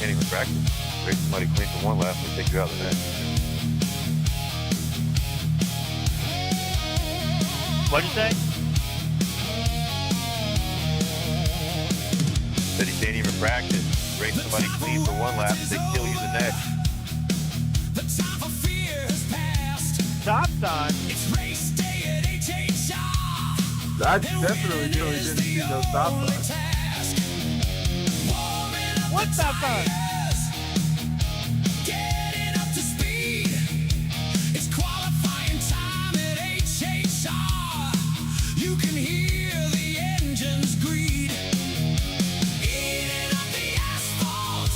can't even practice. Race somebody clean for one lap and take you out the next. What'd you say? Said he can't even practice. Race somebody clean for one lap and they kill you the next. Stop sign. I definitely didn't see no stop sign. What stop sign? Getting up to speed. It's qualifying time at HHR. You can hear the engines greed. Eating up the asphalt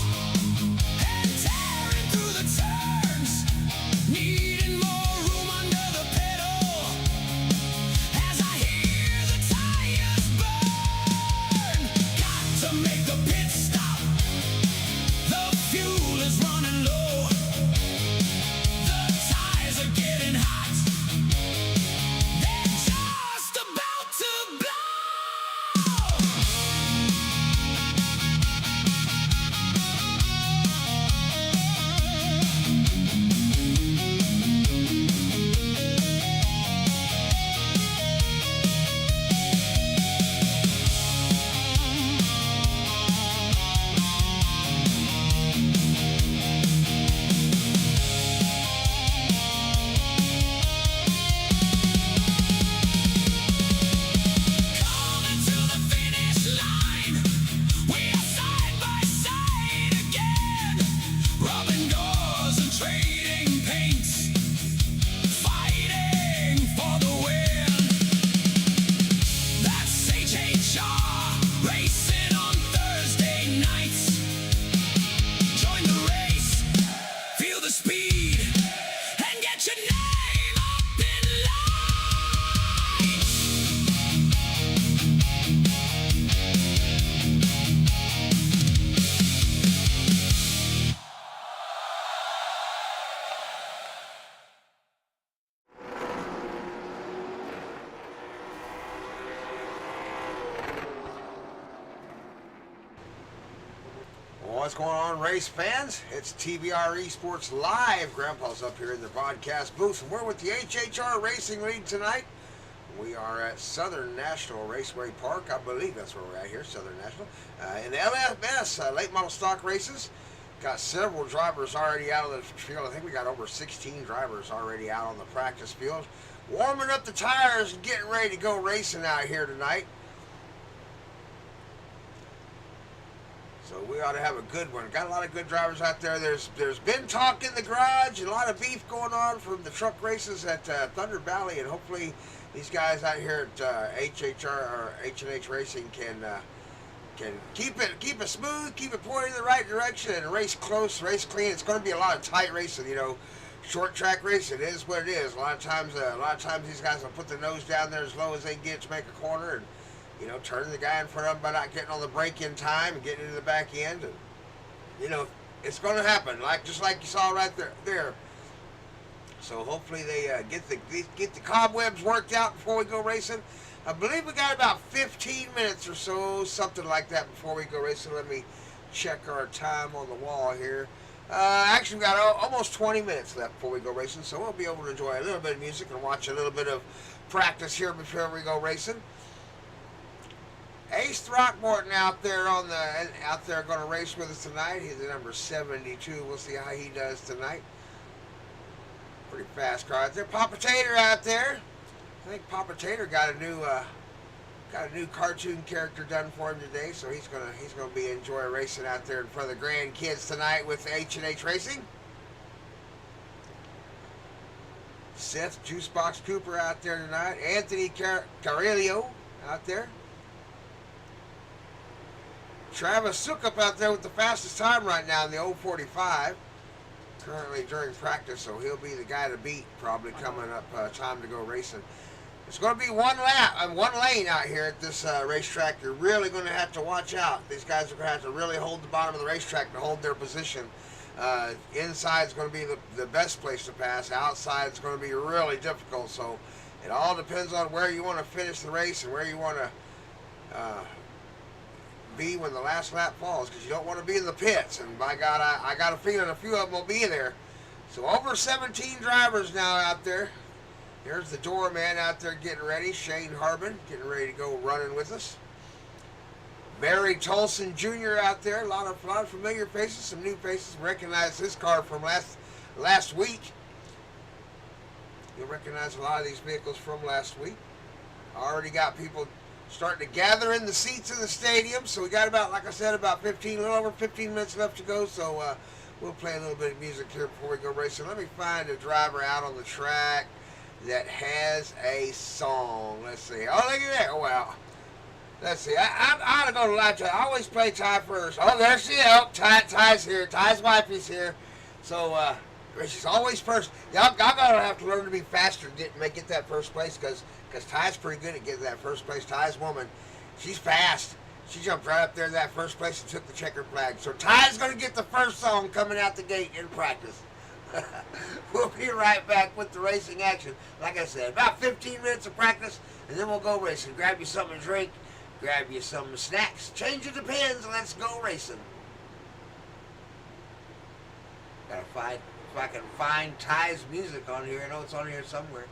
and tearing through the turns. Needing more room under the pedal as I hear the tires burn. Got to make the pit stop. The fuel is running low. The tires are getting hot. They're just about to blow. Coming to the finish line. We are side by side again. Rubbing doors and trading paints. Fighting for the win. That's HHR racing on Thursday nights. Join the race, feel the speed, and get your name up in lights. What's going on, race fans? It's TVR-Esports Live. Grandpa's up here in the broadcast booth, and we're with the HHR Racing League tonight. We are at Southern National Raceway Park. I believe that's where we're at here, Southern National. In the LMS, late model stock races. Got several drivers already out of the field. I think we got over 16 drivers already out on the practice field. Warming up the tires and getting ready to go racing out here tonight. So we ought to have a good one. Got a lot of good drivers out there. There's been talk in the garage and a lot of beef going on from the truck races at Thunder Valley, and hopefully these guys out here at HHR or H&H Racing can keep it smooth, keep it pointed in the right direction, and race close, race clean. It's going to be a lot of tight racing, you know. Short track racing, it is what it is. A lot of times these guys will put their nose down there as low as they can get to make a corner, and you know, turning the guy in front of them by not getting on the brake in time and getting into the back end. And, you know, it's going to happen, just like you saw right there. So hopefully they get the cobwebs worked out before we go racing. I believe we got about 15 minutes or so, something like that, before we go racing. Let me check our time on the wall here. Actually, we got almost 20 minutes left before we go racing, so we'll be able to enjoy a little bit of music and watch a little bit of practice here before we go racing. Ace Throckmorton out there going to race with us tonight. He's the number 72. We'll see how he does tonight. Pretty fast car out there. Papa Tater out there. I think Papa Tater got a new cartoon character done for him today, so he's gonna be enjoying racing out there in front of the grandkids tonight with H&H Racing. Seth Juicebox Cooper out there tonight. Anthony Carillo out there. Travis Sukup out there with the fastest time right now in the 045. Currently during practice, so he'll be the guy to beat probably coming up time to go racing. It's going to be one lane out here at this racetrack. You're really going to have to watch out. These guys are going to have to really hold the bottom of the racetrack to hold their position. Inside is going to be the best place to pass. Outside is going to be really difficult. So it all depends on where you want to finish the race and where you want to be when the last lap falls, because you don't want to be in the pits. And by God, I got a feeling a few of them will be there. So over 17 drivers now out there. Here's the doorman out there getting ready, Shane Harbin, getting ready to go running with us. Barry Tolson Jr. out there, a lot of familiar faces, some new faces. Recognize his car from last week. You'll recognize a lot of these vehicles from last week. Already got people starting to gather in the seats in the stadium. So we got about, like I said, about a little over 15 minutes left to go. So we'll play a little bit of music here before we go racing. Let me find a driver out on the track that has a song. Let's see. Oh, look at that. Oh, wow. Let's see. I ought to go to live chat. I always play Ty first. Oh, there she is. Oh, Ty's here. Ty's wife is here. So, she's always first. Y'all gotta have to learn to be faster to get that first place, because Ty's pretty good at getting that first place. Ty's woman, she's fast. She jumped right up there in that first place and took the checkered flag. So Ty's going to get the first song coming out the gate in practice. We'll be right back with the racing action. Like I said, about 15 minutes of practice, and then we'll go racing. Grab you something to drink, grab you some snacks, change your depends, and let's go racing. Gotta find, if I can find Ty's music on here. I know it's on here somewhere.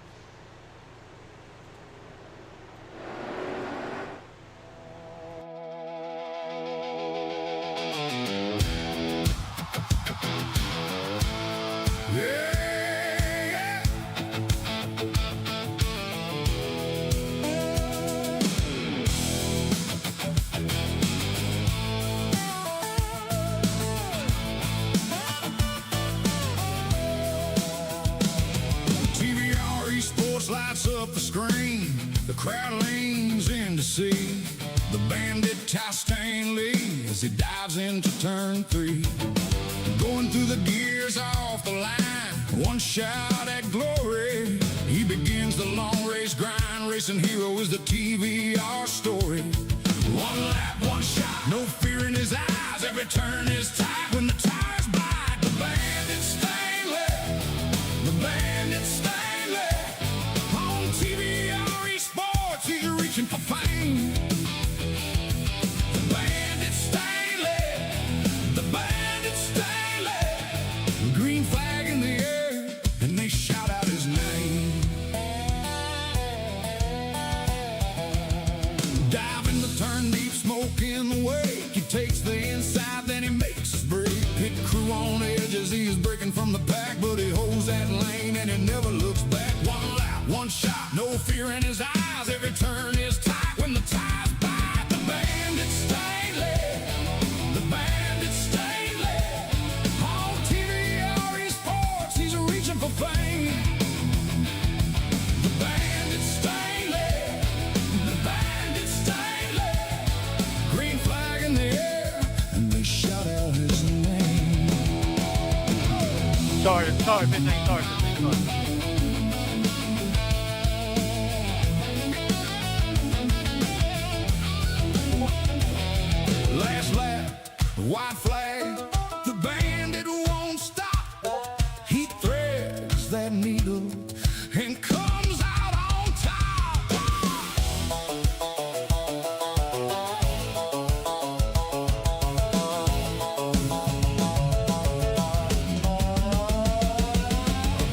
TVR-Esports lights up the screen. The crowd leans in to see the bandit Ty Stanley as he dives into turn 3. Going through the gears off the line, one shot at glory. He begins the long race grind. Racing hero is the TVR story. One lap, one shot, no fear in his eyes. Every turn is tight when the tires bite. The bandit Stanley, the bandit Stanley. On TVR-Esports, he's reaching for fame. The bandit Stanley, the bandit Stanley. Green flag in the air, and they shout out his name. Dive in the turn deep, smoke in the wake. He takes the inside, then he makes his break. Pit crew on edge as he is breaking from the pack, but he holds that lane and he never looks back. One lap, one shot, no fear in his eyes. Every turn is tight when the tires bite. The bandit Stanley, the bandit Stanley. On TVR-Esports, he's reaching for fame. The bandit Stanley, the bandit Stanley. Green flag in the air, and they shout out his name. Sorry, pit lane, sorry. Last lap, white flag. The bandit won't stop. He threads that needle and comes out on top.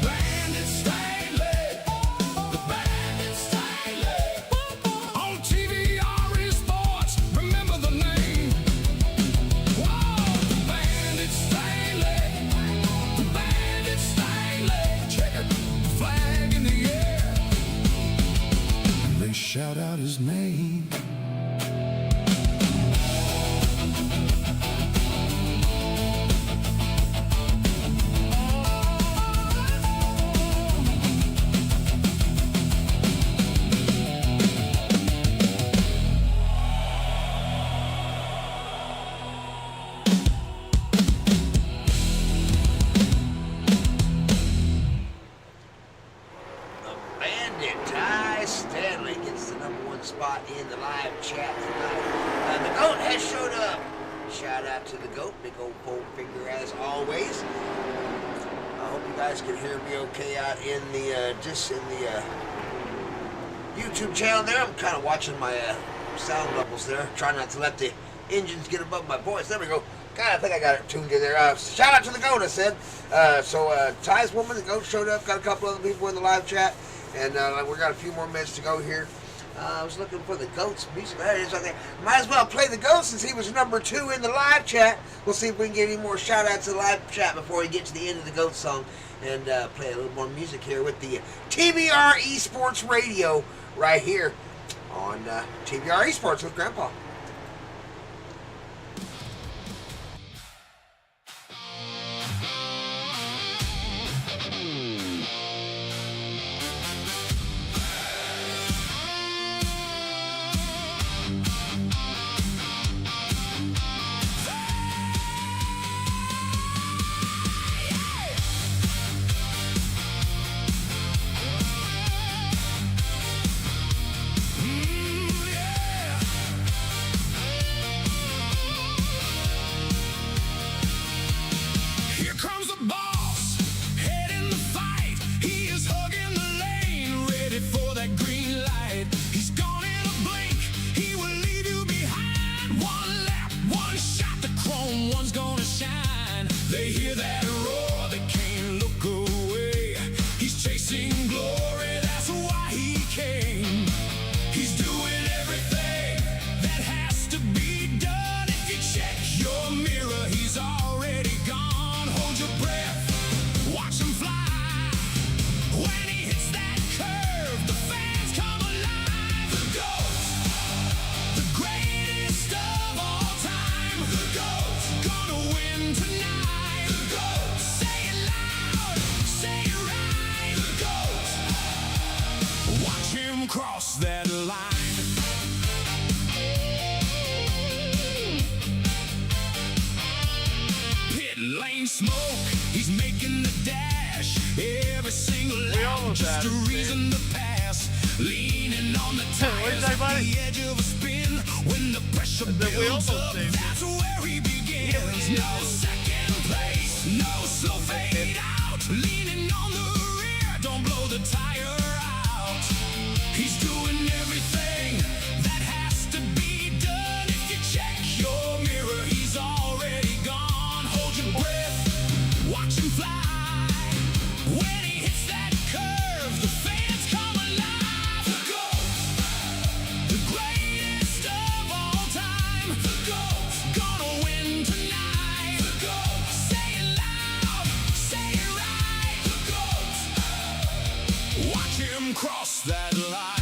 Bandit Stanley, the bandit Stanley. On TVR-Esports, remember the name. Whoa, the bandit Stanley, the bandit Stanley. Check it, flag in the air. They shout out his name. The bandit Ty Stanley gets the #1 spot in the live chat tonight. The GOAT has showed up. Shout out to the GOAT, big old fold figure as always. I hope you guys can hear me okay out in the YouTube channel there. I'm kind of watching my sound levels there. Trying not to let the engines get above my voice. There we go. God, I think I got it tuned in there. Shout out to the GOAT, I said. Ty's woman, the GOAT showed up. Got a couple other people in the live chat. And we got a few more minutes to go here. I was looking for the GOAT's music. There it is right there. Might as well play the GOAT since he was number 2 in the live chat. We'll see if we can get any more shout outs to the live chat before we get to the end of the GOAT song. And play a little more music here with the TVR-Esports radio right here on TVR-Esports with Grandpa. Cross that line. Pit lane smoke, he's making the dash. Every single lap, just a reason to pass. Leaning on the tires at the edge of a spin. When the pressure builds up, that's where he begins. No second place, no slow fade out. Leaning on the rear, don't blow the tire out. He's doing everything that has to be done. If you check your mirror, he's already gone. Hold your breath, watch him fly. When he hits that curve, the fans come alive. The GOAT, the greatest of all time. The GOAT, gonna win tonight. The GOAT, say it loud, say it right. The GOAT, watch him cross that line.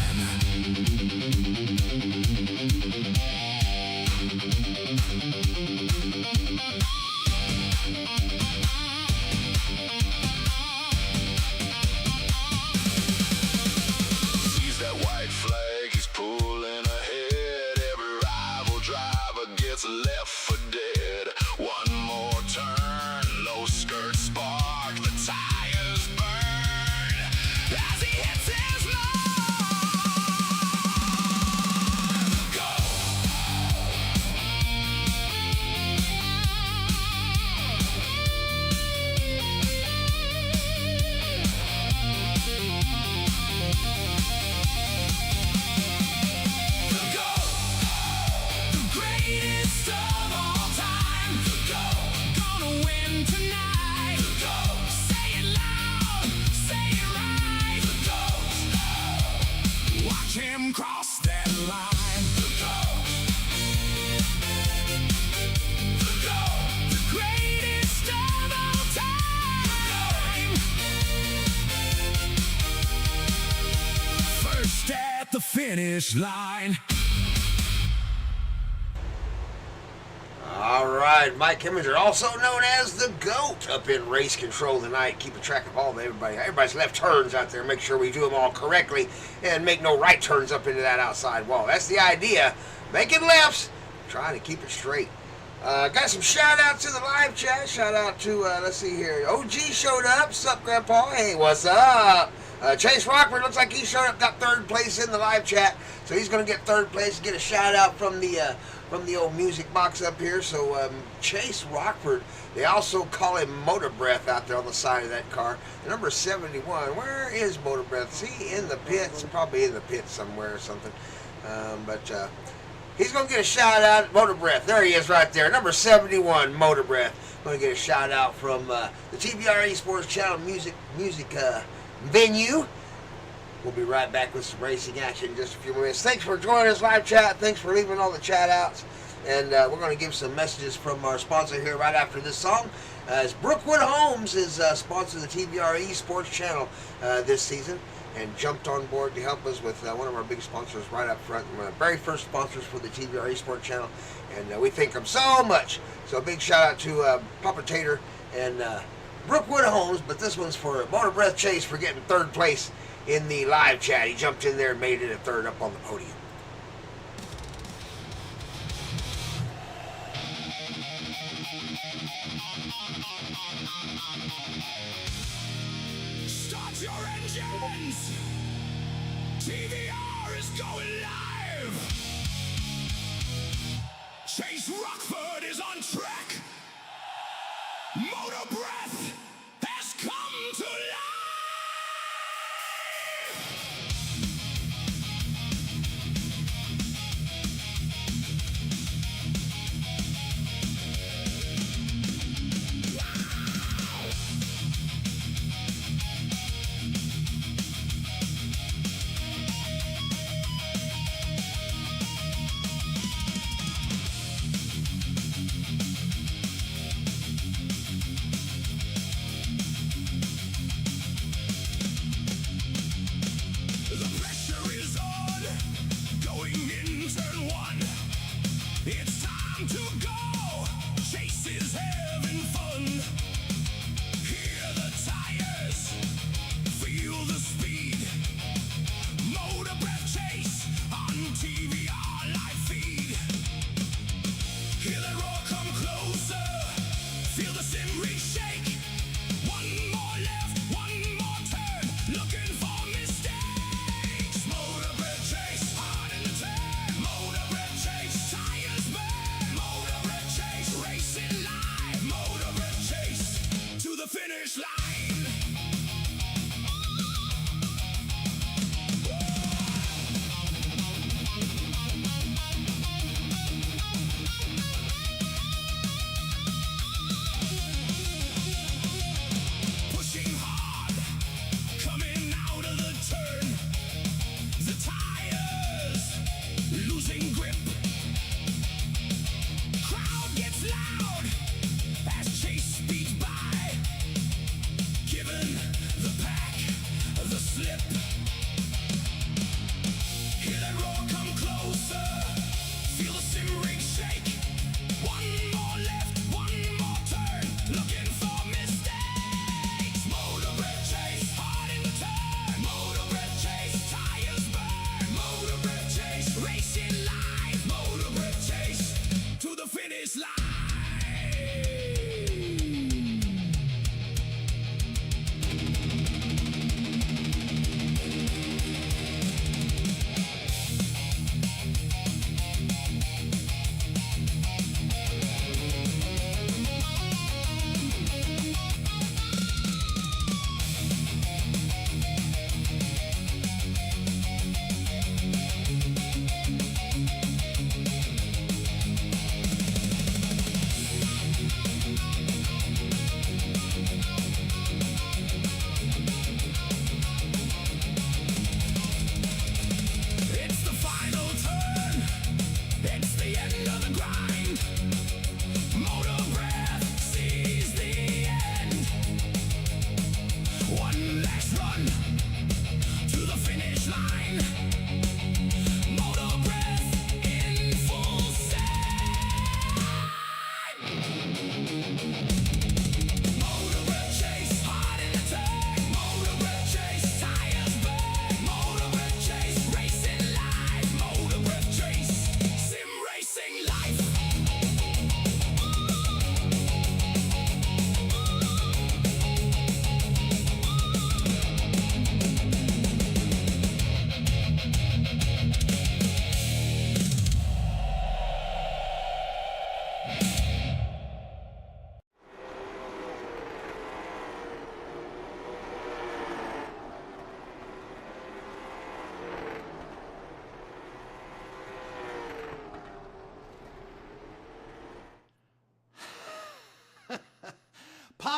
Sees that white flag, he's pulling ahead. Every rival driver gets left for dead. One more turn, low skirt spark, the tires burn as he hits his mark. Go! The GOAT, the greatest of all time. The GOAT, gonna win tonight. The GOAT, say it loud, say it right. The GOAT, watch him cross that line. The GOAT, the GOAT, the greatest of all time. First at the finish line. All right, Mike Heminger, also known as the GOAT, up in race control tonight, keeping track of all of everybody's left turns out there. Make sure we do them all correctly and make no right turns up into that outside wall. That's the idea. Making lefts, trying to keep it straight. Got some shout outs in the live chat. Shout out to, let's see here, OG showed up. Sup, Grandpa? Hey, what's up? Chase Rockford looks like he showed up, got 3rd place in the live chat. So he's going to get 3rd place, get a shout out from the old music box up here. So Chase Rockford, they also call him Motor Breath out there on the side of that car. The number 71, where is Motor Breath? Is he in the pits? Probably in the pits somewhere or something. He's going to get a shout out. Motor Breath. There he is right there. Number 71, Motor Breath. Going to get a shout out from the TVR-Esports channel music venue. We'll be right back with some racing action in just a few minutes. Thanks for joining us live chat. Thanks for leaving all the chat outs. And we're going to give some messages from our sponsor here right after this song. As Brookwood Homes is sponsor of the TVR-Esports channel this season, and jumped on board to help us with one of our big sponsors right up front, one of the very first sponsors for the TVR-Esports channel, and we thank them so much. So a big shout out to Papa Tater and Brookwood Homes, but this one's for Motor Breath Chase for getting third place in the live chat. He jumped in there and made it a third up on the podium. Start your engines! TVR is going live! Chase Rockford is on track! Motor Breath has come to life! It's time to go. Chase is having fun. Hear the tires, feel the speed. Motor Breath Chase on TVR live feed. Hear the roar come closer. Feel the sim rig shake. One more left, one more turn. Looking for mistakes. Motor Breath Chase hard in the turn. Motor Breath Chase tires burn. Motor Breath Chase racing live. Motor Breath Chase to the finish line. Pushing hard, coming out of the turn. The tires losing grip. Crowd gets loud as Chase speeds by.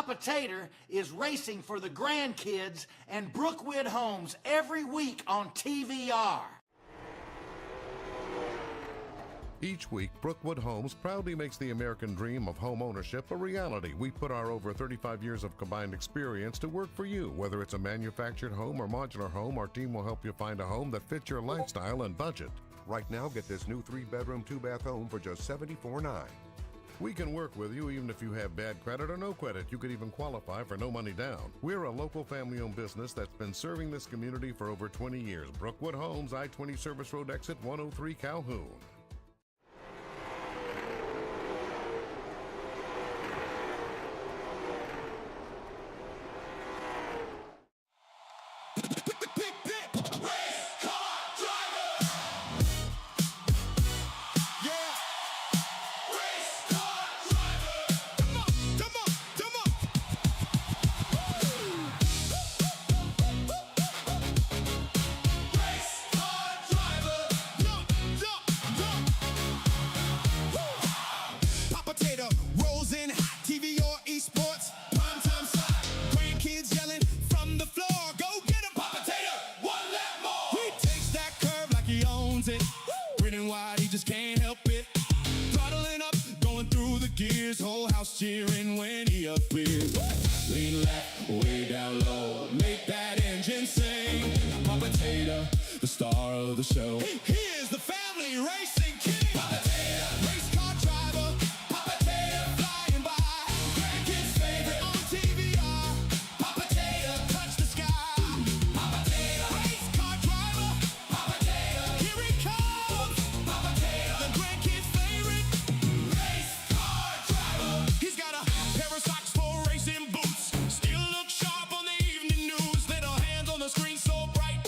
Papa Tater is racing for the grandkids and Brookwood Homes every week on TVR. Each week, Brookwood Homes proudly makes the American dream of home ownership a reality. We put our over 35 years of combined experience to work for you. Whether it's a manufactured home or modular home, our team will help you find a home that fits your lifestyle and budget. Right now, get this new 3-bedroom, 2-bath home for just $74,900. We can work with you even if you have bad credit or no credit. You could even qualify for no money down. We're a local family-owned business that's been serving this community for over 20 years. Brookwood Homes, I-20 Service Road exit 103 Calhoun. TVR-Esports, primetime slot, grandkids yelling from the floor, go get him, Papa Tater, one lap more. He takes that curve like he owns it, grinning wide, he just can't help it. Throttling up, going through the gears, whole house cheering when he appears. Lean left, way down low, make that engine sing. Papa Tater, the star of the show. He is the family racing king. Papa Tater, race car driver. Papa Tater, flying by. Grandkids' favorite on TVR. Papa Tater, touch the sky. Papa Tater, race car driver. Papa Tater, here he comes. Papa Tater, the grandkids' favorite race car driver. He's got a pair of socks for racing boots. Still look sharp on the evening news. Little hands on the screen so bright.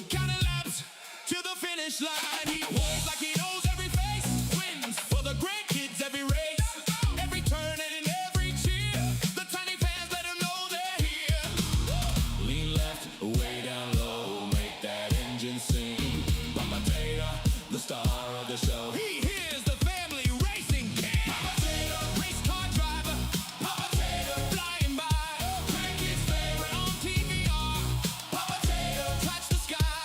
Counting laps to the finish line. He holds like he knows every face. Wins for the grandkids every race. Every turn and in every cheer. The tiny fans let him know they're here. Lean left, way down low. Make that engine sing. Papa Tater, the star of the show. He is the family racing king. Papa Tater, race car driver. Papa Tater, flying by. Grandkids' favorite on TVR. Papa Tater, touch the sky.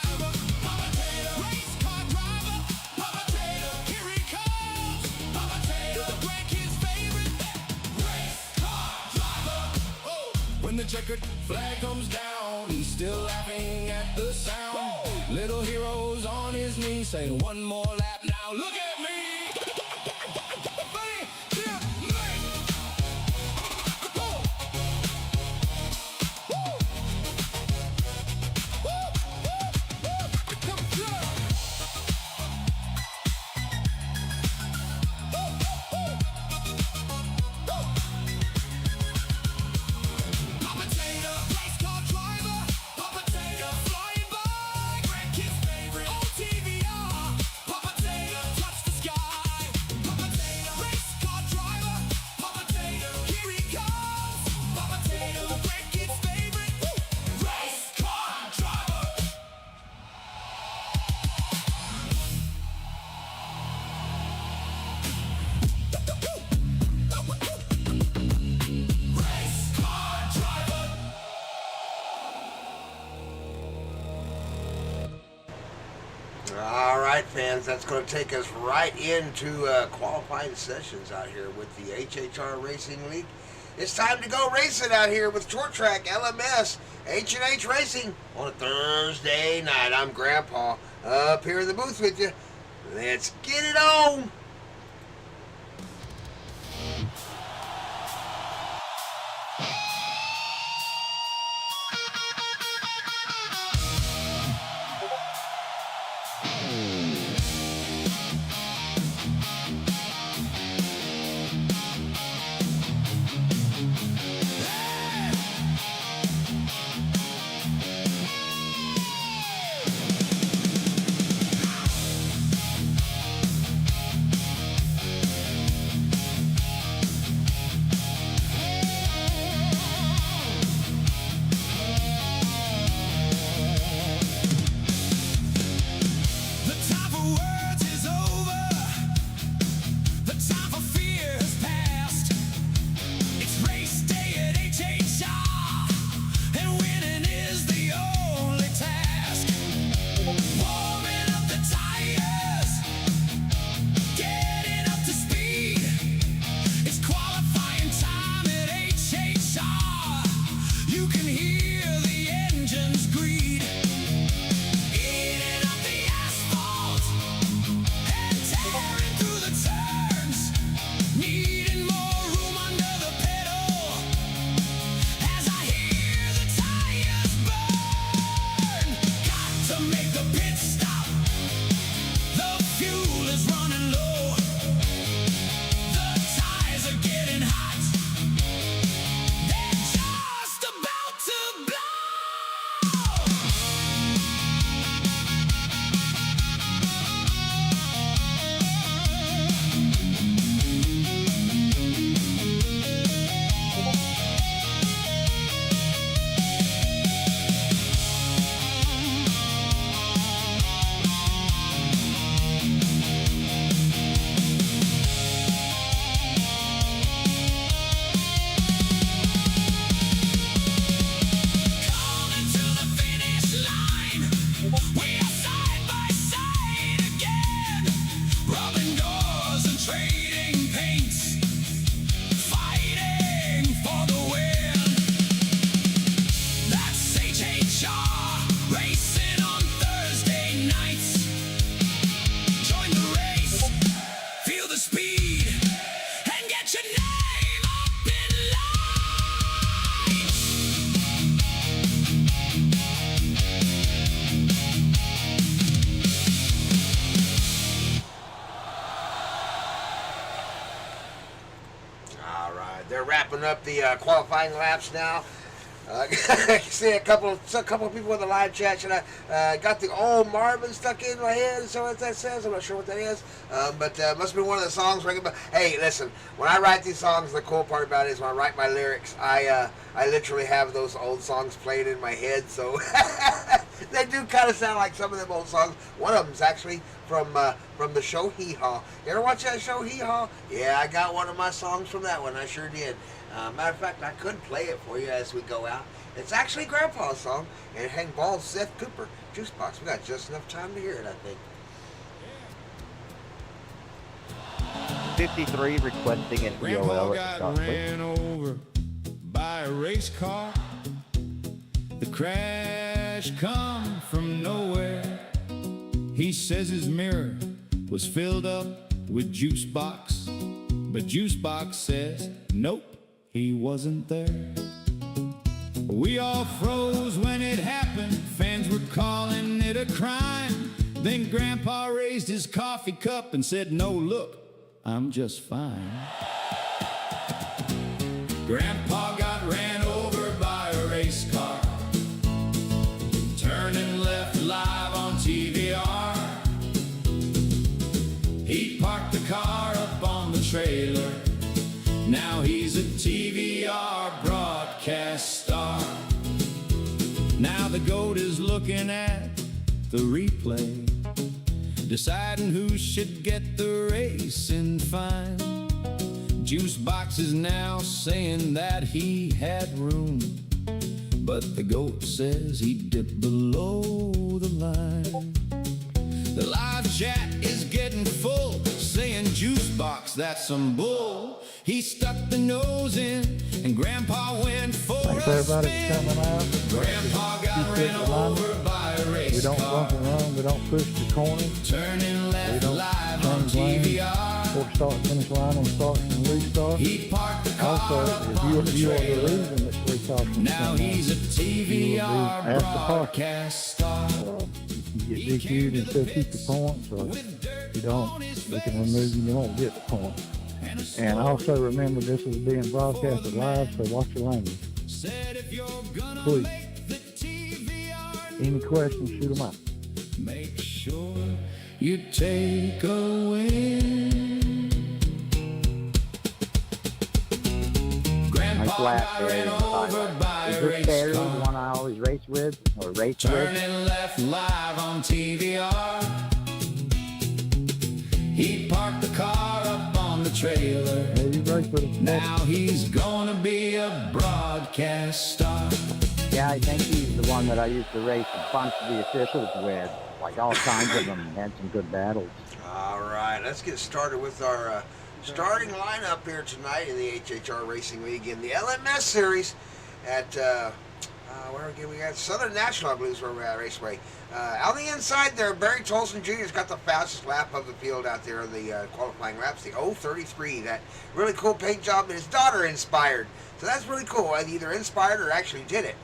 Papa Tater, race car driver. Papa Tater, here he comes. Papa Tater, the grandkids' favorite race car driver. Oh. When the checkered flag comes down, he's still laughing at the sound. Little heroes on his knees saying one more lap now. Look at me. Papa Tater, race car driver. Papa Tater, flying by. Grandkids' favorite on TVR. Papa Tater, touch the sky. Papa Tater, race car driver. Papa Tater, here he comes. Papa Tater, the grandkids' favorite race car driver. Race car driver. All right, fans, that's going to take us right into qualifying sessions out here with the HHR Racing League. It's time to go racing out here with Short Track, LMS, H&H Racing on a Thursday night. I'm Grandpa up here in the booth with you. Let's get it on. wrapping up the qualifying laps now. I see a couple of people in the live chat. And I got the old Marvin stuck in my head. So what that says, I'm not sure what that is. But must be one of the songs ringing. But hey, listen, when I write these songs, the cool part about it is when I write my lyrics, I literally have those old songs playing in my head. So they do kind of sound like some of them old songs. One of them's actually from the show Hee Haw. You ever watch that show Hee Haw? Yeah, I got one of my songs from that one. I sure did. Matter of fact, I could play it for you as we go out. It's actually Grandpa's song, and it hangs balls Seth Cooper. Juicebox. We got just enough time to hear it, I think. 53 requesting an Grandpa EOL. got ran over by a race car. The crash come from nowhere. He says his mirror was filled up with juice box, but juice box says nope, he wasn't there. We all froze when it happened. Fans were calling it a crime. Then Grandpa raised his coffee cup and said, no, look, I'm just fine. Grandpa got ran over by a race car, turning left live on TVR. He parked the car up on the trailer. Now he's a TVR broadcast star. Now the GOAT is looking at the replay, deciding who should get the racing fine. Juicebox is now saying that he had room, but the GOAT says he dipped below the line. The live chat is getting full, saying Juicebox, that's some bull. He stuck the nose in, and Grandpa went for a spin. Coming out. Grandpa got ran over by a race We don't car. bump and run. We don't push the corner. Turning We left don't live on change lanes. TVR. Before start, finish line on start and restart. He parked the car Also, up if on the you are the trailer. reason that three cautions Now come he's a out, you TVR will be asked to park. broadcast star. You get DQ'd and still keep the points, or if you don't, they can remove you. You won't get the points. And also remember, this is being broadcasted live, so watch your language. Please. Any questions, shoot them out. Make sure you take a win. Grandpa lap got there ran in over by Is a this race Barry, the car. one I always race with, or race with? Turning left live on TVR. He parked the car up on the trailer. Yeah, you race with them. Now he's gonna be a broadcast star. Yeah, I think he's the one that I used to race a bunch of the officials with. Like all kinds of them. Had some good battles. All right, let's get started with our starting lineup here tonight in the HHR Racing League in the LMS series at where again we got Southern National, I believe is where we're at Raceway. On the inside there, Barry Tolson Jr.'s got the fastest lap of the field out there in the qualifying laps, the 0:33. That really cool paint job that his daughter inspired. So that's really cool. Either inspired or actually did it.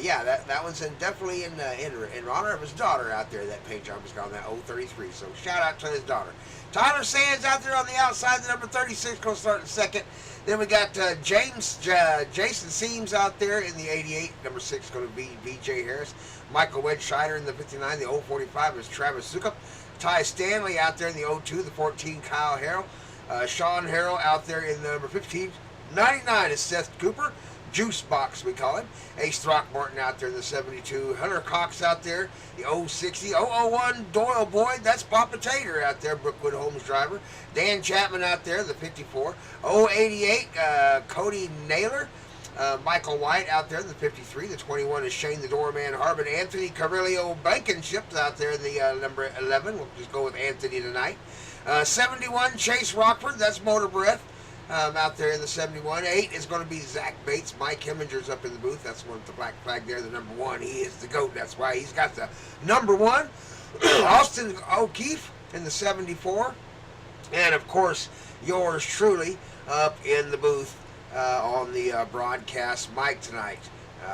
Yeah, that one's definitely in honor of his daughter out there. That paint job has gone that 0:33. So shout out to his daughter. Tyler Sands out there on the outside, the number 36, going to start in second. Then we got Jason Seams out there in the 88. Number 6 going to be B.J. Harris. Michael Wedscheider in the 59. The 0:45 is Travis Sukup. Ty Stanley out there in the 02. The 14, Kyle Harrell. Sean Harrell out there in the number 15. 99 is Seth Cooper. Juice Box, we call him. Ace Throckmorton out there in the 72. Hunter Cox out there, the 060. 001, Doyle Boyd, that's Papa Tater out there, Brookwood Homes driver. Dan Chapman out there, the 54. 088, Cody Naylor. Michael White out there in the 53. The 21 is Shane the Doorman Harbin. Anthony Carrillo Blankenship out there in the number 11. We'll just go with Anthony tonight. 71, Chase Rockford, that's Motor Breath. Out there in the 71. 8 is going to be Zach Bates. Mike Hemminger's up in the booth. That's one with the black flag there, the number 1. He is the GOAT. That's why he's got the number 1. Austin O'Keefe in the 74. And, of course, yours truly up in the booth on the broadcast mic tonight.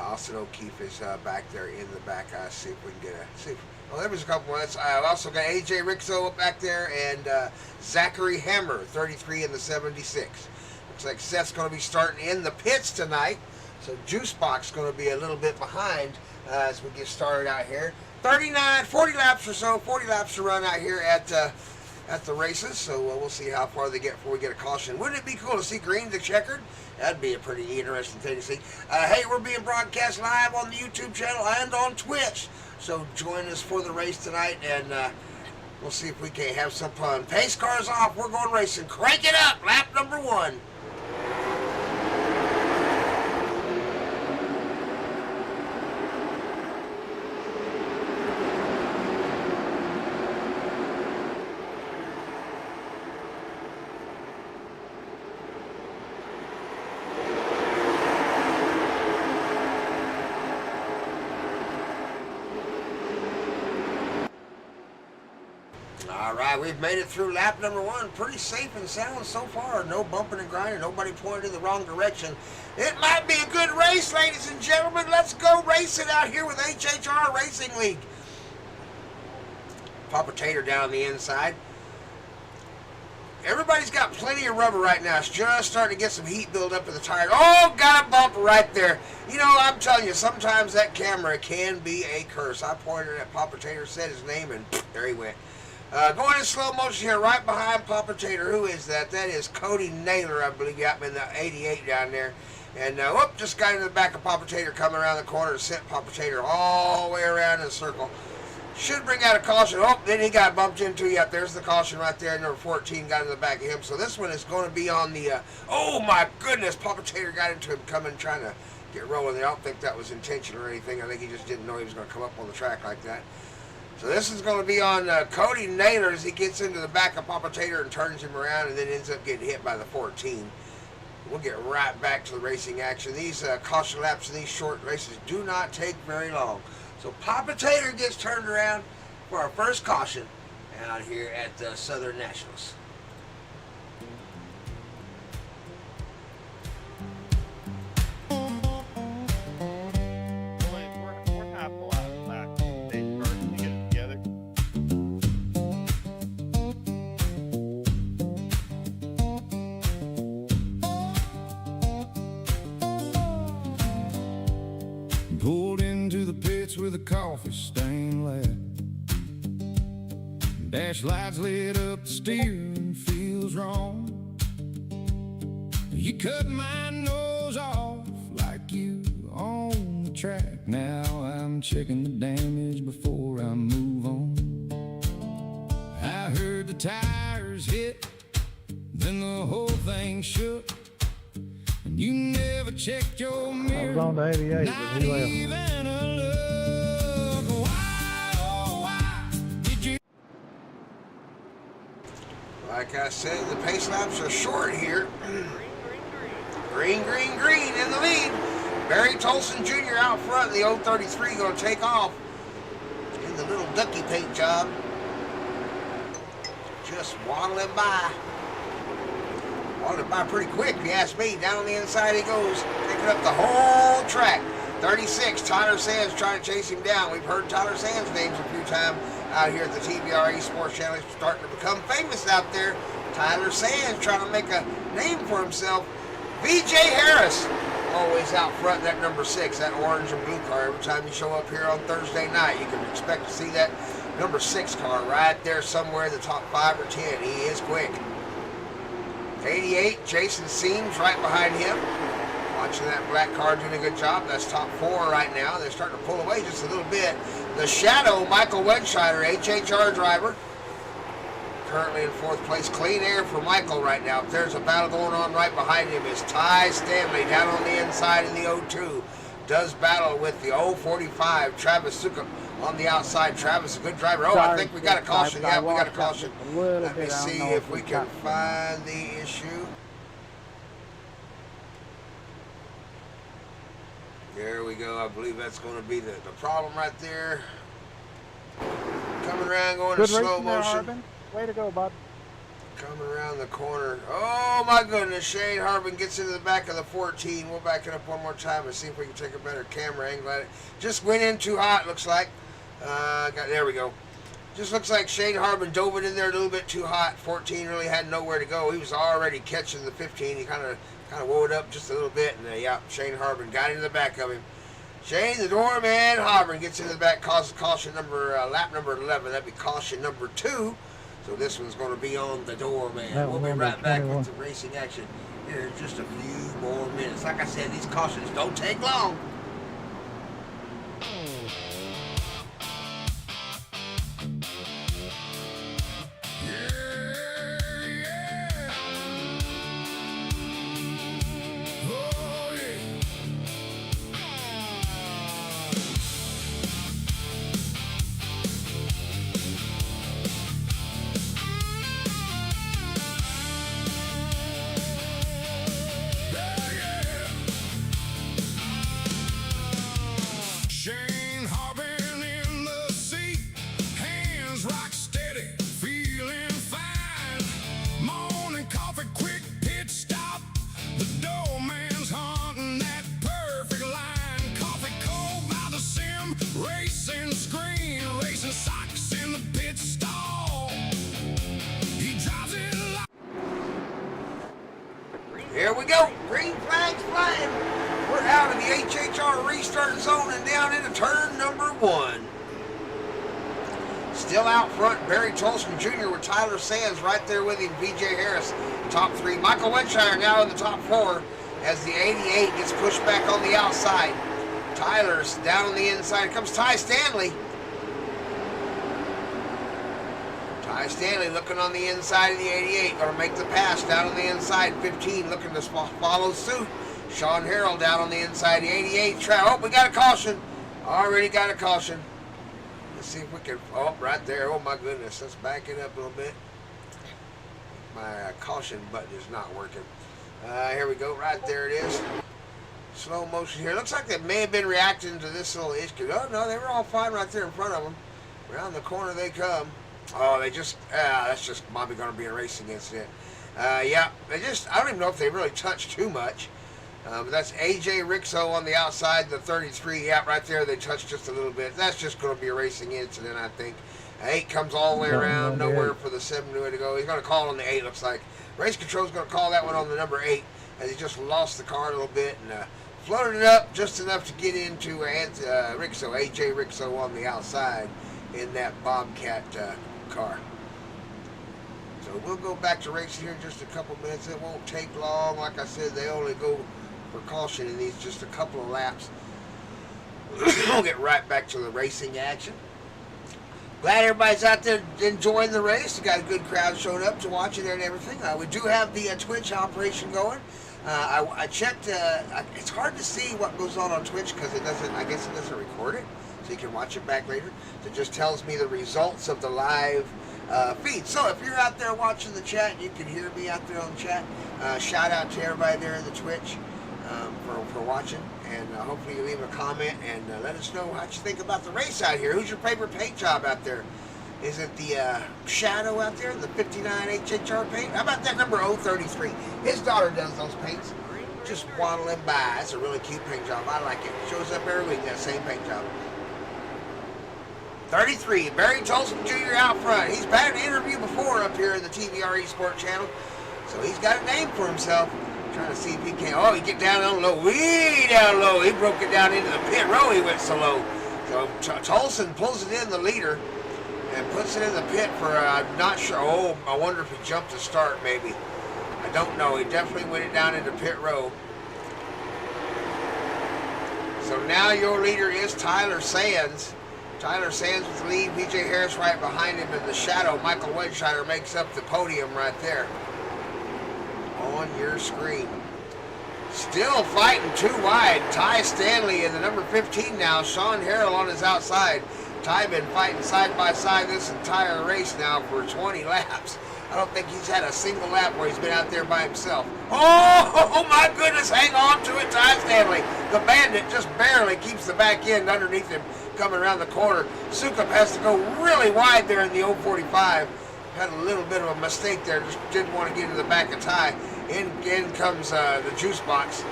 Austin O'Keefe is back there in the back. See if we can get well, there was a couple ones. I've also got A.J. Rixo up back there and Zachary Hammer, 33 in the 76. Looks like Seth's going to be starting in the pits tonight. So Juice Box going to be a little bit behind as we get started out here. 40 laps or so, 40 laps to run out here at the races. So we'll see how far they get before we get a caution. Wouldn't it be cool to see green to checkered? That'd be a pretty interesting thing to see. Hey, we're being broadcast live on the YouTube channel and on Twitch. So join us for the race tonight, and we'll see if we can't have some fun. Pace cars off. We're going racing. Crank it up. Lap number 1. All right, we've made it through lap number 1. Pretty safe and sound so far. No bumping and grinding. Nobody pointed in the wrong direction. It might be a good race, ladies and gentlemen. Let's go racing out here with HHR Racing League. Papa Tater down the inside. Everybody's got plenty of rubber right now. It's just starting to get some heat build up in the tire. Oh, got a bump right there. You know, I'm telling you, sometimes that camera can be a curse. I pointed at Papa Tater, said his name, and there he went. Going in slow motion here, right behind Papa Tater. Who is that? That is Cody Naylor, I believe, got him in the 88 down there. And, whoop, just got into the back of Papa Tater coming around the corner and sent Papa Tater all the way around in a circle. Should bring out a caution. Oh, then he got bumped into. Yep, there's the caution right there. Number 14 got in the back of him. So this one is going to be on the, oh my goodness, Papa Tater got into him coming, trying to get rolling. I don't think that was intentional or anything. I think he just didn't know he was going to come up on the track like that. So this is going to be on Cody Naylor as he gets into the back of Papa Tater and turns him around and then ends up getting hit by the 14. We'll get right back to the racing action. These caution laps in these short races do not take very long. So Papa Tater gets turned around for our first caution out here at the Southern Nationals. With a coffee stained lap, dash lights lit up, the steering feels wrong. You cut my nose off like you on the track. Now I'm checking the damage before I move on. I heard the tires hit, then the whole thing shook, and you never checked your mirror. I was on the 88, but he left. Even a look. Like I said, the pace laps are short here. Green, green, green in the lead. Barry Tolson Jr. out front. The 033 going to take off in the little ducky paint job. Just waddling by. Waddling by pretty quick, if you ask me. Down on the inside he goes, taking up the whole track. 36, Tyler Sands trying to chase him down. We've heard Tyler Sands' names a few times out here at the TVR-Esports channel. He's starting to become famous out there. Tyler Sands trying to make a name for himself. VJ Harris always out front, that number 6, that orange and blue car. Every time you show up here on Thursday night, you can expect to see that number 6 car right there somewhere in the top 5 or 10. He is quick. 88, Jason Seams right behind him. Watching that black car doing a good job. That's top 4 right now. They're starting to pull away just a little bit. The Shadow, Michael Wedscheider, HHR driver, currently in 4th place. Clean air for Michael right now. There's a battle going on right behind him. Is Ty Stanley down on the inside in the 02. Does battle with the 045. Travis Sukup on the outside. Travis, a good driver. Oh, I think we got a caution. Yeah, we got a caution. Let me see if we can find the issue. There we go. I believe that's going to be the problem right there. Coming around, going in slow motion. Way to go, bud. Coming around the corner. Oh, my goodness. Shane Harbin gets into the back of the 14. We'll back it up one more time and see if we can take a better camera angle at it. Just went in too hot, looks like. There we go. Just looks like Shane Harbin dove it in there a little bit too hot. 14 really had nowhere to go. He was already catching the 15. He kind of wore it up just a little bit, and yeah, Shane Harbin got into the back of him. Shane, the doorman, Harbin gets into the back, causes caution lap number 11. That'd be caution number 2. So this one's going to be on the doorman. We'll be right back with the racing action here in just a few more minutes. Like I said, these cautions don't take long. Here we go. Green flags flying. We're out of the HHR restart zone and down into turn number 1. Still out front, Barry Tolson Jr. with Tyler Sands right there with him. BJ Harris, top 3. Michael Wedshire now in the top 4 as the 88 gets pushed back on the outside. Tyler's down on the inside. Here comes Ty Stanley. Ty Stanley looking on the inside of the 88. Going to make the pass down on the inside. 15 looking to follow suit. Sean Harrell down on the inside of the 88. Oh, we got a caution. Already got a caution. Let's see if we can. Oh, right there. Oh, my goodness. Let's back it up a little bit. My caution button is not working. Here we go. Right there it is. Slow motion here. Looks like they may have been reacting to this little issue. Oh, no, they were all fine right there in front of them. Around the corner they come. Oh, they just, that's just probably going to be a racing incident. Yeah, I don't even know if they really touched too much. But that's AJ Rixo on the outside, the 33. Yeah, right there, they touched just a little bit. That's just going to be a racing incident, I think. 8 comes all the way around, nowhere for the 7 to go. He's going to call on the 8, looks like. Race Control's going to call that one on the number 8, as he just lost the car a little bit and floated it up just enough to get into Rixo, AJ Rixo on the outside in that Bobcat car. So we'll go back to racing here in just a couple minutes. It won't take long. Like I said, they only go for caution in these just a couple of laps. We'll get right back to the racing action. Glad everybody's out there enjoying the race. We got a good crowd showing up to watch it and everything. We do have the Twitch operation going. I checked. It's hard to see what goes on Twitch because it doesn't. I guess it doesn't record it, so you can watch it back later. It just tells me the results of the live feed. So if you're out there watching the chat, you can hear me out there on the chat. Shout out to everybody there in the Twitch for watching, and hopefully you leave a comment and let us know what you think about the race out here. Who's your favorite paint job out there? Is it the Shadow out there, the 59 HHR paint? How about that number 033? His daughter does those paints. Just waddling by. It's a really cute paint job. I like it. Shows up every week, that same paint job. 33, Barry Tolson Jr. out front. He's had an interview before up here in the TVR-Esports channel, so he's got a name for himself. Trying to see if he can. Oh, he get down low, way down low. He broke it down into the pit row. He went so low. So Tolson pulls it in, the leader, and puts it in the pit for, I'm not sure. Oh, I wonder if he jumped to start, maybe. I don't know. He definitely went it down into pit row. So now your leader is Tyler Sands. Tyler Sands with the lead. BJ Harris right behind him in the shadow. Michael Wedshire makes up the podium right there on your screen. Still fighting too wide. Ty Stanley in the number 15 now. Sean Harrell on his outside. Ty been fighting side by side this entire race now for 20 laps. I don't think he's had a single lap where he's been out there by himself. Oh my goodness, hang on to it, Ty Stanley. The Bandit just barely keeps the back end underneath him coming around the corner. Sukup has to go really wide there in the 045. Had a little bit of a mistake there, just didn't want to get into the back of Ty. In comes the juice box.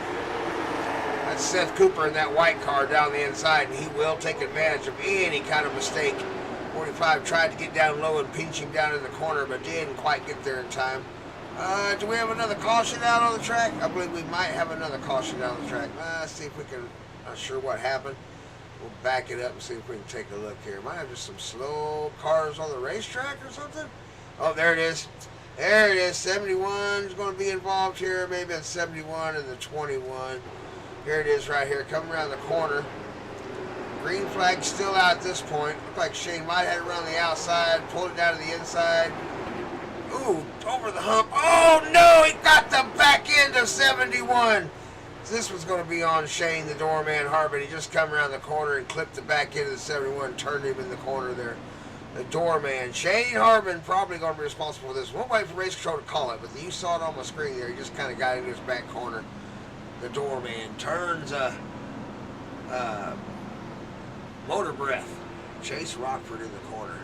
That's Seth Cooper in that white car down the inside, and he will take advantage of any kind of mistake 45 tried to get down low and pinch him down in the corner, but didn't quite get there in time. Do we have another caution out on the track? I believe we might have another caution out on the track. Let's see if we can, not sure what happened. We'll back it up and see if we can take a look here. Might have just some slow cars on the racetrack or something. Oh, there it is. There it is. 71 is going to be involved here. Maybe it's 71 and the 21. Here it is right here, coming around the corner. Green flag still out at this point. Looked like Shane might have had it around the outside, pulled it down to the inside. Ooh, over the hump. Oh no, he got the back end of 71. So this was going to be on Shane, the doorman Harbin. He just come around the corner and clipped the back end of the 71, turned him in the corner there. The doorman, Shane Harbin, probably going to be responsible for this. We'll wait for race control to call it, but you saw it on my screen there. He just kind of got into his back corner. The doorman turns motor breath. Chase Rockford in the corner.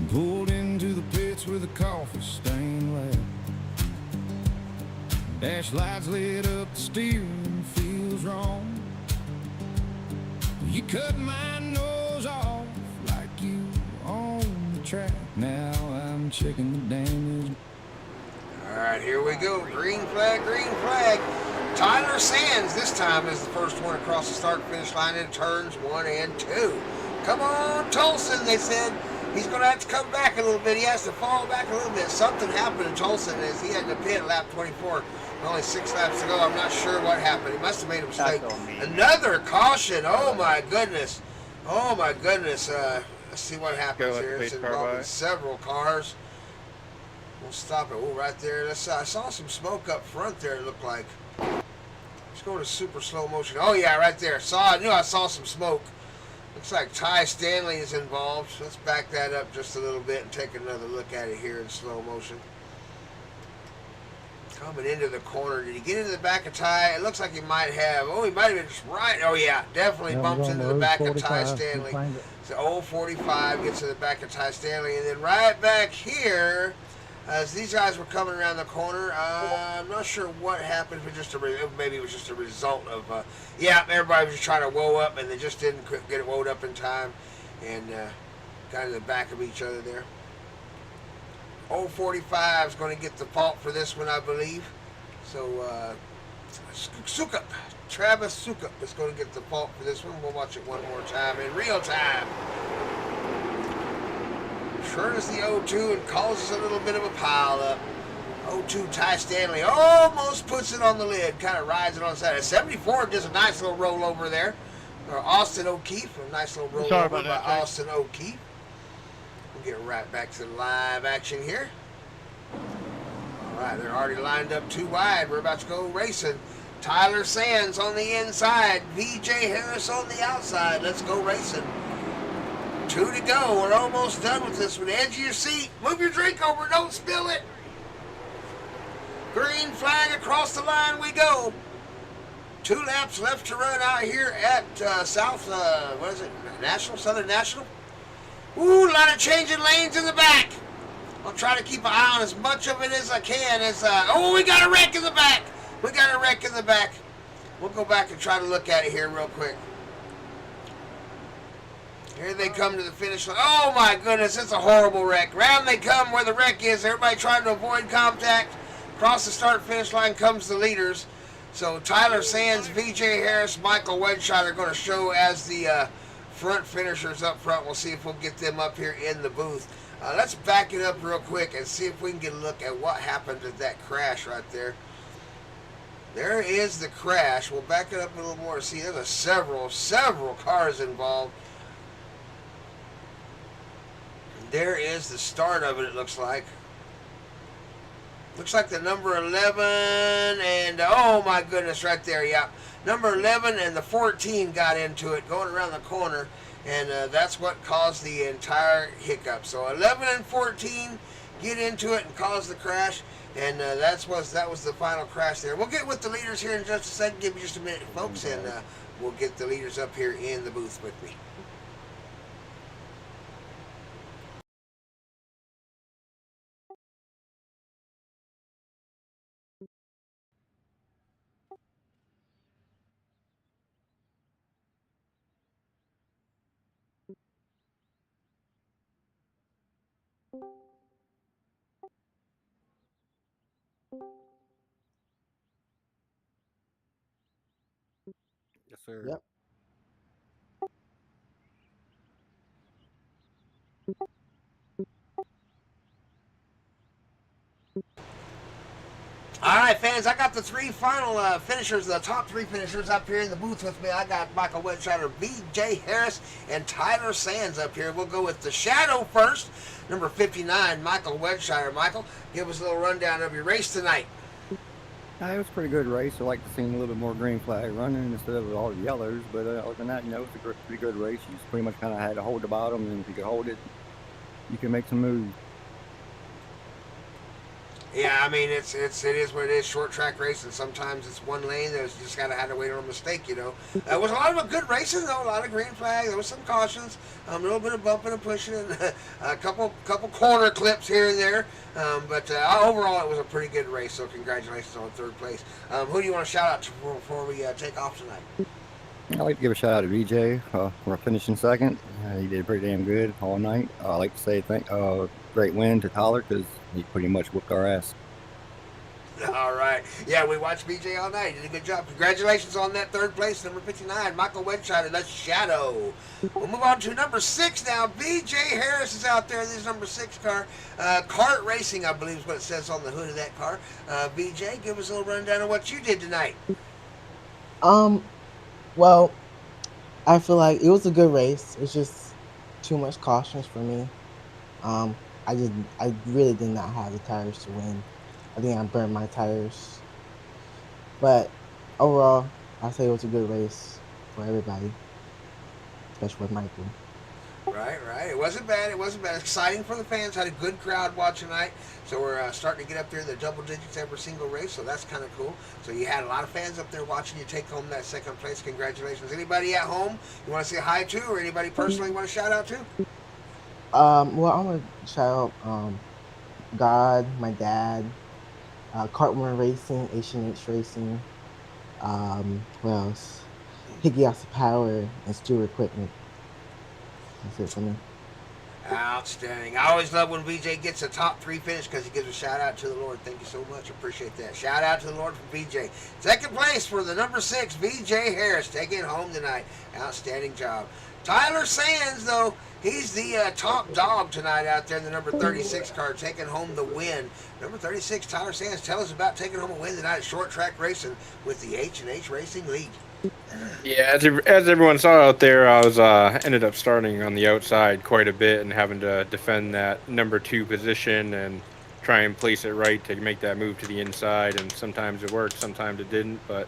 Pulled into the pits with a coffee stain left. Dash lights lit up, the steering feels wrong. You cut my nose off like you on the track. Now I'm checking the damage. All right, here we go. Green flag, green flag. Tyler Sands this time is the first one across the start-finish line in turns 1 and 2. Come on, Tolson, they said. He's going to have to come back a little bit. He has to fall back a little bit. Something happened to Tolson as he had to pit lap 24. Only 6 laps to go. I'm not sure what happened. He must have made a mistake. Another caution. Oh, my goodness. Oh, my goodness. Let's see what happens here. It's involving several cars. We'll stop it. Oh, right there. I saw some smoke up front there, it looked like. Let's go to super slow motion. Oh, yeah, right there. I knew I saw some smoke. Looks like Ty Stanley is involved. Let's back that up just a little bit and take another look at it here in slow motion. Coming into the corner. Did he get into the back of Ty? It looks like he might have. Oh, he might have been just right. Oh, yeah. Definitely bumps into the back of Ty Stanley. So 045 gets to the back of Ty Stanley. And then right back here, as these guys were coming around the corner, I'm not sure what happened. Maybe it was just a result of, yeah, everybody was just trying to woe up, and they just didn't get it woed up in time, and got in the back of each other there. 045 is going to get the fault for this one, I believe. So, Sukup, Travis Sukup is going to get the fault for this one. We'll watch it one more time in real time. Turns the 0-2 and causes a little bit of a pile up. 0-2 Ty Stanley almost puts it on the lid, kind of rides it on the side. 74 does a nice little rollover there. Or Austin O'Keefe, a nice little rollover by Austin O'Keefe. We'll get right back to the live action here. All right, they're already lined up 2 wide. We're about to go racing. Tyler Sands on the inside. VJ Harris on the outside. Let's go racing. 2 to go. We're almost done with this one. Edge of your seat. Move your drink over. Don't spill it. Green flag across the line we go. 2 laps left to run out here at Southern National. Ooh, a lot of changing lanes in the back. I'll try to keep an eye on as much of it as I can. Oh, we got a wreck in the back. We got a wreck in the back. We'll go back and try to look at it here real quick. Here they come to the finish line. Oh my goodness, it's a horrible wreck. Round they come where the wreck is. Everybody trying to avoid contact. Across the start-finish line comes the leaders. So Tyler Sands, VJ Harris, Michael Wedshot are going to show as the front finishers up front. We'll see if we'll get them up here in the booth. Let's back it up real quick and see if we can get a look at what happened at that crash right there. There is the crash. We'll back it up a little more to see. There's several cars involved. There is the start of it, it looks like. Looks like the number 11 and, oh my goodness, right there, yeah. Number 11 and the 14 got into it, going around the corner. and that's what caused the entire hiccup. So 11 and 14 get into it and cause the crash, and that was the final crash there. We'll get with the leaders here in just a second. Give me just a minute, folks, and we'll get the leaders up here in the booth with me. Yes, sir. Yep. All right, fans, I got the three final finishers, the top three finishers up here in the booth with me. I got Michael Wedscheider, B.J. Harris, and Tyler Sands up here. We'll go with the Shadow first, number 59, Michael Wedscheider. Michael, give us a little rundown of your race tonight. It was a pretty good race. I like to see a little bit more green flag running instead of all the yellows. But other than that, it's a pretty good race. You just pretty much kind of had to hold the bottom, and if you could hold it, you can make some moves. Yeah, I mean, it is what it is, short track race, and sometimes it's one lane. There's just had to wait on a mistake, It was a lot of good racing, though, a lot of green flag. There was some cautions, a little bit of bumping and pushing, and a couple corner clips here and there. But overall, it was a pretty good race, so congratulations on third place. Who do you want to shout out to before we take off tonight? I'd like to give a shout out to BJ for finishing second. He did pretty damn good all night. I'd like to say great win to Tyler because he pretty much whooped our ass. All right. Yeah, we watched BJ all night. He did a good job. Congratulations on that third place, number 59, Michael Wedscheider. That's Shadow. We'll move on to number 6 now. BJ Harris is out there. This is number 6 car. Kart Racing, I believe is what it says on the hood of that car. BJ, give us a little rundown of what you did tonight. Well, I feel like it was a good race. It's just too much cautions for me. I really did not have the tires to win. I think I burned my tires. But overall, I say it was a good race for everybody, especially with Michael. Right. It wasn't bad. Exciting for the fans. Had a good crowd watching tonight. So we're starting to get up there in the double digits every single race. So that's kind of cool. So you had a lot of fans up there watching you take home that second place. Congratulations. Anybody at home you want to say hi to, or anybody personally you want to shout out to? Well, I want to shout out God, my dad, Cartman Racing, H&H Racing, what else? Higgins Power and Stewart Equipment. That's it for me. Outstanding. I always love when BJ gets a top 3 finish because he gives a shout out to the Lord. Thank you so much. Appreciate that. Shout out to the Lord for BJ. Second place for the number 6, BJ Harris, taking it home tonight. Outstanding job. Tyler Sands, though, he's the top dog tonight out there in the number 36 car, taking home the win. Number 36, Tyler Sands, tell us about taking home a win tonight at short track racing with the H&H Racing lead. Yeah, as everyone saw out there, I was ended up starting on the outside quite a bit and having to defend that number 2 position and try and place it right to make that move to the inside. And sometimes it worked, sometimes it didn't. But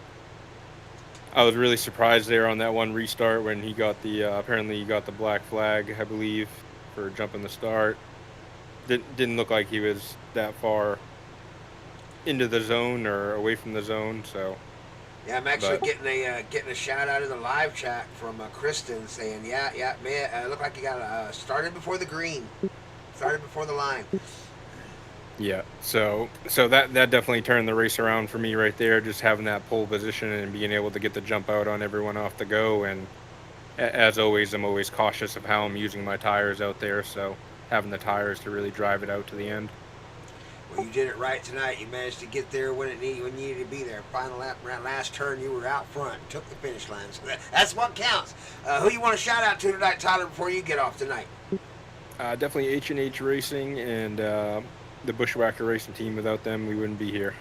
I was really surprised there on that one restart when he got the apparently he got the black flag, I believe, for jumping the start. Didn't look like he was that far into the zone or away from the zone, so. Yeah, I'm actually getting a shout out in the live chat from Kristen saying, yeah, man, looked like you got started before the green, started before the line. Yeah, so that definitely turned the race around for me right there, just having that pole position and being able to get the jump out on everyone off the go. And as always, I'm always cautious of how I'm using my tires out there, so having the tires to really drive it out to the end. Well, you did it right tonight. You managed to get there when you needed to be there. Final lap, last turn, you were out front and took the finish line. So that's what counts. Who you want to shout out to tonight, Tyler, before you get off tonight? Definitely H&H Racing and the Bushwhacker Racing team. Without them, we wouldn't be here.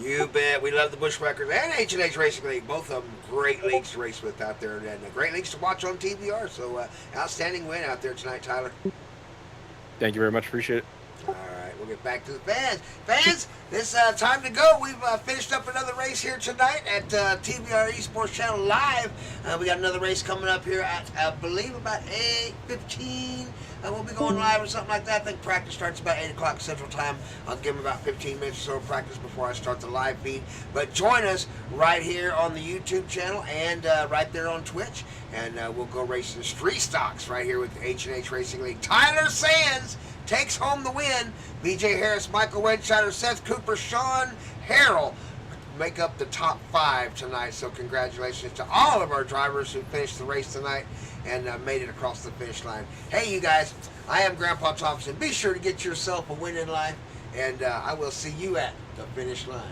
You bet. We love the Bushwhackers and H&H Racing League. Both of them great leagues to race with out there, and great leagues to watch on TVR. So outstanding win out there tonight, Tyler. Thank you very much. Appreciate it. All right, we'll get back to the fans. Fans, it's time to go. We've finished up another race here tonight at TVR-Esports channel live. We got another race coming up here at, I believe, about 8:15. We'll be going live or something like that. I think practice starts about 8 o'clock Central Time. I'll give them about 15 minutes or so of practice before I start the live feed. But join us right here on the YouTube channel and right there on Twitch. And we'll go racing street stocks right here with the H&H Racing League. Tyler Sands takes home the win. BJ Harris, Michael Wedshire, Seth Cooper, Sean Harrell make up the top 5 tonight. So congratulations to all of our drivers who finished the race tonight and made it across the finish line. Hey, you guys, I am Grandpa Thompson. Be sure to get yourself a win in life, and I will see you at the finish line.